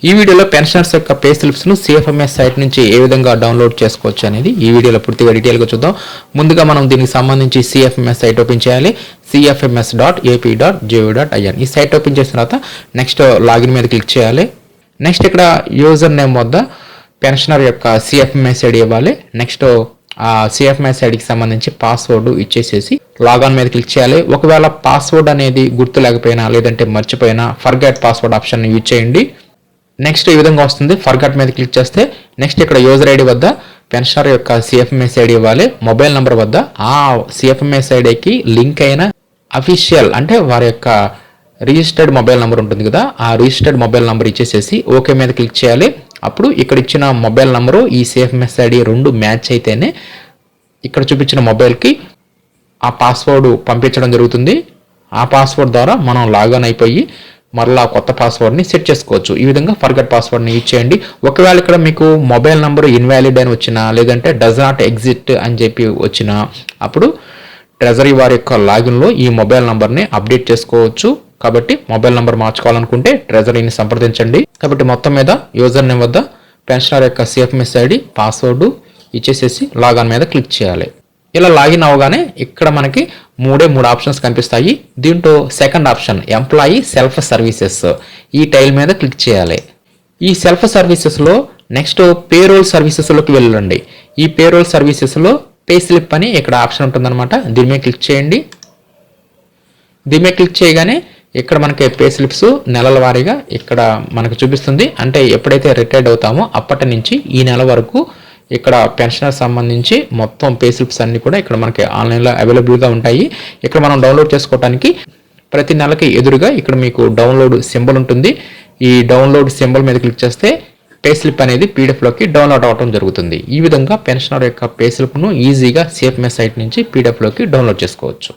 ఈ వీడియోలో పెన్షనర్స్ యొక్క పే స్లిప్స్ను సిఎఫ్ఎంఎస్ సైట్ నుంచి ఏ విధంగా డౌన్లోడ్ చేసుకోవచ్చు అనేది ఈ వీడియోలో పూర్తిగా డీటెయిల్గా చూద్దాం. ముందుగా మనం దీనికి సంబంధించి సిఎఫ్ఎంఎస్ సైట్ ఓపెన్ చేయాలి. cfms.ap.gov.in ఈ సైట్ ఓపెన్ చేసిన తర్వాత నెక్స్ట్ లాగిన్ మీద క్లిక్ చేయాలి. నెక్స్ట్ ఇక్కడ యూజర్ నేమ్ వద్ద పెన్షనర్ యొక్క సిఎఫ్ఎంఎస్ ఐడి ఇవ్వాలి. నెక్స్ట్ ఆ సిఎఫ్ఎంఎస్ ఐడికి సంబంధించి పాస్వర్డ్ ఇచ్చేసేసి లాగాన్ మీద క్లిక్ చేయాలి. ఒకవేళ పాస్వర్డ్ అనేది గుర్తు లేకపోయినా లేదంటే మర్చిపోయినా ఫర్గెట్ పాస్వర్డ్ ఆప్షన్ యూజ్ చేయండి. నెక్స్ట్ ఈ విధంగా వస్తుంది. ఫర్గట్ మీద క్లిక్ చేస్తే నెక్స్ట్ ఇక్కడ యూజర్ ఐడి వద్ద పెన్షనర్ యొక్క సిఎఫ్ఎంఎస్ ఐడి ఇవ్వాలి. మొబైల్ నెంబర్ వద్ద ఆ సిఎఫ్ఎంఎస్ ఐడికి లింక్ అయిన అఫీషియల్ అంటే వారి యొక్క రిజిస్టర్డ్ మొబైల్ నెంబర్ ఉంటుంది కదా, ఆ రిజిస్టర్డ్ మొబైల్ నెంబర్ ఇచ్చేసేసి ఓకే మీద క్లిక్ చేయాలి. అప్పుడు ఇక్కడ ఇచ్చిన మొబైల్ నెంబరు ఈ సిఎఫ్ఎంఎస్ ఐడి రెండు మ్యాచ్ అయితేనే ఇక్కడ చూపించిన మొబైల్కి ఆ పాస్వర్డ్ పంపించడం జరుగుతుంది. ఆ పాస్వర్డ్ ద్వారా మనం లాగిన్ అయిపోయి మరలా కొత్త పాస్వర్డ్ని సెట్ చేసుకోవచ్చు. ఈ విధంగా ఫర్గట్ పాస్వర్డ్ని యూజ్ చేయండి. ఒకవేళ ఇక్కడ మీకు మొబైల్ నెంబర్ ఇన్వాలిడ్ అని వచ్చినా లేదంటే డస్ నాట్ ఎగ్జిస్ట్ అని చెప్పి వచ్చినా అప్పుడు ట్రెజరీ వారి యొక్క లాగిన్లో ఈ మొబైల్ నెంబర్ని అప్డేట్ చేసుకోవచ్చు. కాబట్టి మొబైల్ నెంబర్ మార్చుకోవాలనుకుంటే ట్రెజరీని సంప్రదించండి. కాబట్టి మొత్తం మీద యూజర్ నేమ్ వద్ద పెన్షనర్ యొక్క సిఎఫ్ఎంఎస్ ఐడి పాస్వర్డ్ ఇచ్చేసేసి లాగిన్ మీద క్లిక్ చేయాలి. ఇలా లాగిన్ అవగానే ఇక్కడ మనకి మూడు ఆప్షన్స్ కనిపిస్తాయి. దీంట్లో second option employee self services ఈ టైల్ మీద క్లిక్ చేయాలి. ఈ సెల్ఫ్ సర్వీసెస్లో నెక్స్ట్ పేరోల్ సర్వీసెస్లోకి వెళ్ళండి. ఈ పేరోల్ సర్వీసెస్లో పే స్లిప్ అని ఇక్కడ ఆప్షన్ ఉంటుందన్నమాట. దీని మీద క్లిక్ చేయండి. దీని మీద క్లిక్ చేయగానే ఇక్కడ మనకి పే స్లిప్స్ నెలల వారీగా ఇక్కడ మనకు చూపిస్తుంది. అంటే ఎప్పుడైతే రిటైర్డ్ అవుతామో అప్పటి నుంచి ఈ నెల వరకు ఇక్కడ పెన్షనర్ సంబంధించి మొత్తం పే స్లిప్స్ అన్ని కూడా ఇక్కడ మనకి ఆన్లైన్లో అవైలబుల్గా ఉంటాయి. ఇక్కడ మనం డౌన్లోడ్ చేసుకోవడానికి ప్రతి నెలకి ఎదురుగా ఇక్కడ మీకు డౌన్లోడ్ సింబల్ ఉంటుంది. ఈ డౌన్లోడ్ సింబల్ మీద క్లిక్ చేస్తే పే స్లిప్ అనేది పీడిఎఫ్లోకి డౌన్లోడ్ అవ్వడం జరుగుతుంది. ఈ విధంగా పెన్షనర్ యొక్క పే స్లిప్ను ఈజీగా సిఎఫ్ఎంఎస్ సైట్ నుంచి పీడిఎఫ్లోకి డౌన్లోడ్ చేసుకోవచ్చు.